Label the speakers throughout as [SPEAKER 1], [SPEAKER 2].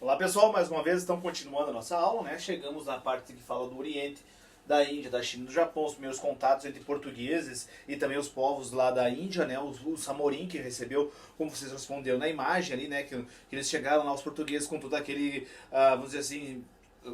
[SPEAKER 1] Olá pessoal, mais uma vez estamos continuando a nossa aula, né? Chegamos na parte que fala do Oriente, da Índia, da China e do Japão, os primeiros contatos entre portugueses e também os povos lá da Índia, né? O Samorim que recebeu, como vocês responderam na imagem ali, né? Que eles chegaram lá, os portugueses, com todo aquele, vamos dizer assim,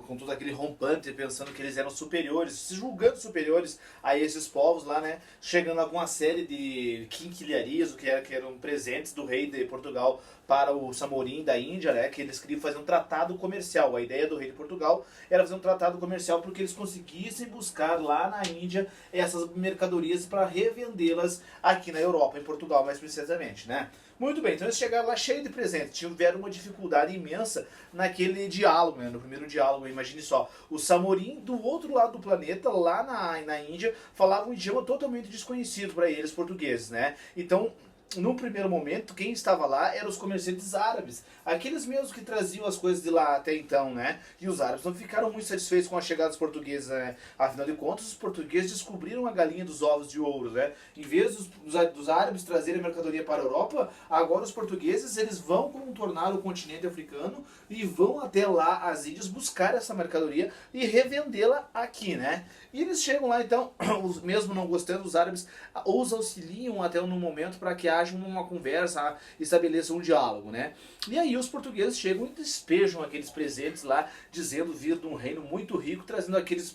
[SPEAKER 1] com todo aquele rompante, pensando que eles eram superiores, se julgando superiores a esses povos lá, né? Chegando a alguma série de quinquilharias, que eram presentes do rei de Portugal para o Samorim da Índia, né? Que eles queriam fazer um tratado comercial. A ideia do rei de Portugal era fazer um tratado comercial porque eles conseguissem buscar lá na Índia essas mercadorias para revendê-las aqui na Europa, em Portugal mais precisamente, né? Muito bem, então eles chegaram lá cheios de presentes, tiveram uma dificuldade imensa naquele diálogo, né? No primeiro diálogo, imagine só, o Samorim do outro lado do planeta, lá na Índia, falava um idioma totalmente desconhecido para eles, portugueses, né? Então, no primeiro momento, quem estava lá eram os comerciantes árabes, aqueles mesmos que traziam as coisas de lá até então, né? E os árabes não ficaram muito satisfeitos com a chegada dos portugueses, né? Afinal de contas, os portugueses descobriram a galinha dos ovos de ouro, né? Em vez dos árabes trazerem a mercadoria para a Europa, agora os portugueses eles vão contornar o continente africano e vão até lá as Índias buscar essa mercadoria e revendê-la aqui, né? E eles chegam lá então, mesmo não gostando, os árabes os auxiliam até no momento para que haja uma conversa, estabeleça um diálogo, né? E aí os portugueses chegam e despejam aqueles presentes lá, dizendo vir de um reino muito rico, trazendo aqueles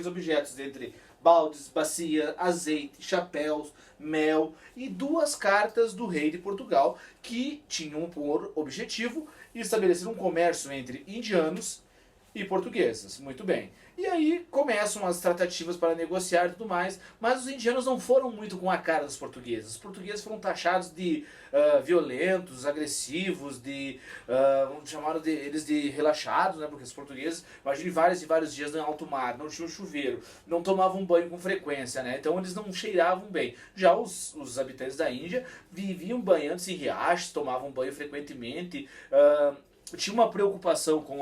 [SPEAKER 1] objetos entre baldes, bacia, azeite, chapéus, mel e duas cartas do rei de Portugal que tinham por objetivo estabelecer um comércio entre indianos e portugueses. Muito bem. E aí começam as tratativas para negociar e tudo mais, mas os indianos não foram muito com a cara dos portugueses. Os portugueses foram taxados de violentos, agressivos, chamaram eles de relaxados, né? Porque os portugueses, imagine vários e vários dias no alto mar, não tinham chuveiro, não tomavam banho com frequência, né? Então eles não cheiravam bem. Já os habitantes da Índia viviam banhando-se em riachos, tomavam banho frequentemente, tinha uma preocupação com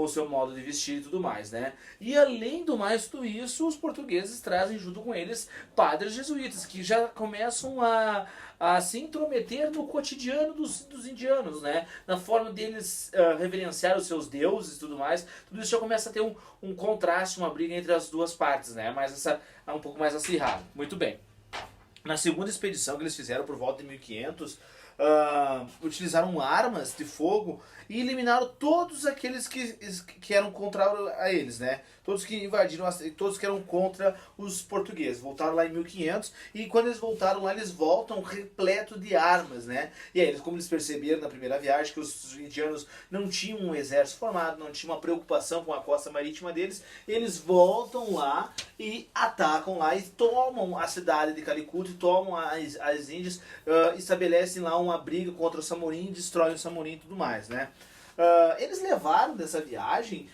[SPEAKER 1] o seu modo de vestir e tudo mais, né? E além do mais tudo isso, os portugueses trazem junto com eles padres jesuítas, que já começam a se intrometer no cotidiano dos indianos, né? Na forma deles reverenciar os seus deuses e tudo mais. Tudo isso já começa a ter um contraste, uma briga entre as duas partes, né? Mas essa é um pouco mais acirrada. Muito bem. Na segunda expedição que eles fizeram por volta de 1500, utilizaram armas de fogo e eliminaram todos aqueles que eram contra a eles, né? Todos que invadiram, todos que eram contra os portugueses. Voltaram lá em 1500 e quando eles voltaram lá, eles voltam repleto de armas, né? E aí, como eles perceberam na primeira viagem que os indianos não tinham um exército formado, não tinham uma preocupação com a costa marítima deles, eles voltam lá e atacam lá e tomam a cidade de Calicut, tomam as Índias, estabelecem lá uma briga contra o Samorim, destroem o Samorim e tudo mais, né? Eles levaram dessa viagem,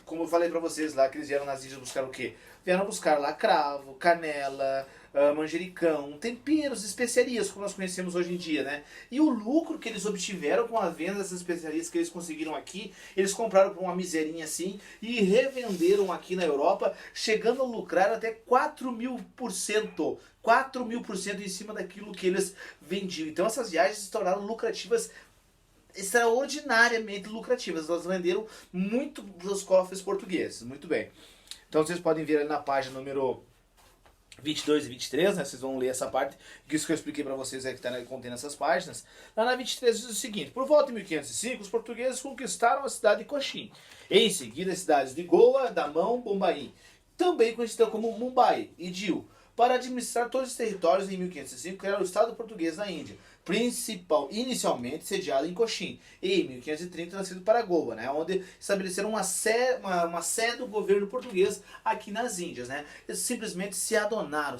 [SPEAKER 1] como eu falei pra vocês lá, que eles vieram nas Índias buscar o quê? Vieram buscar lá cravo, canela, manjericão, temperos, especiarias, como nós conhecemos hoje em dia, né? E o lucro que eles obtiveram com a venda dessas especiarias que eles conseguiram aqui, eles compraram por uma miserinha assim e revenderam aqui na Europa, chegando a lucrar até 4.000%. 4.000% em cima daquilo que eles vendiam. Então essas viagens se tornaram lucrativas, extraordinariamente lucrativas. Elas renderam muito dos cofres portugueses. Muito bem. Então vocês podem ver ali na página número 22 e 23, né? Vocês vão ler essa parte, que isso que eu expliquei para vocês é que está contendo essas páginas. Lá na 23 diz o seguinte: por volta de 1505, os portugueses conquistaram a cidade de Cochin. Em seguida, as cidades de Goa, Damão, Bombaim, também conhecida como Mumbai e Diu, para administrar todos os territórios. Em 1505, criaram o Estado português na Índia, inicialmente sediado em Cochin, e em 1530 nascido para Goa, né, onde estabeleceram uma sede do governo português aqui nas Índias, né. Eles simplesmente se adonaram,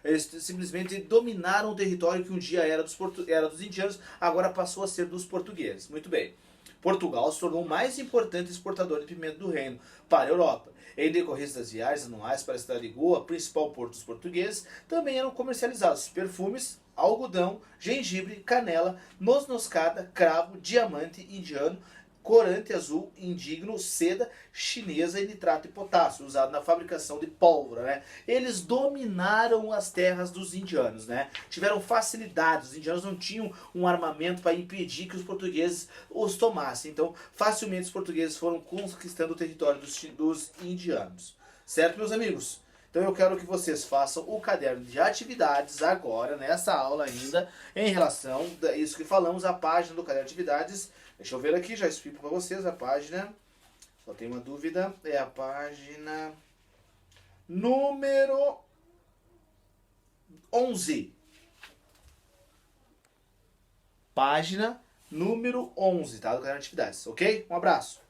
[SPEAKER 1] eles simplesmente dominaram o território que um dia era dos indianos, agora passou a ser dos portugueses. Muito bem. Portugal se tornou o mais importante exportador de pimenta do reino para a Europa. Em decorrência das viagens anuais para a cidade de Goa, principal porto dos portugueses, também eram comercializados perfumes, algodão, gengibre, canela, noz moscada, cravo, diamante indiano, corante azul indigno, seda chinesa e nitrato de potássio, usado na fabricação de pólvora, né? Eles dominaram as terras dos indianos, né? Tiveram facilidade, os indianos não tinham um armamento para impedir que os portugueses os tomassem. Então, facilmente os portugueses foram conquistando o território dos indianos. Certo, meus amigos? Então eu quero que vocês façam o caderno de atividades agora, nessa aula ainda, em relação a isso que falamos, a página do caderno de atividades. Deixa eu ver aqui, já explico para vocês a página. Só tem uma dúvida, é a página número 11. Página número 11, tá? Do caderno de atividades, ok? Um abraço.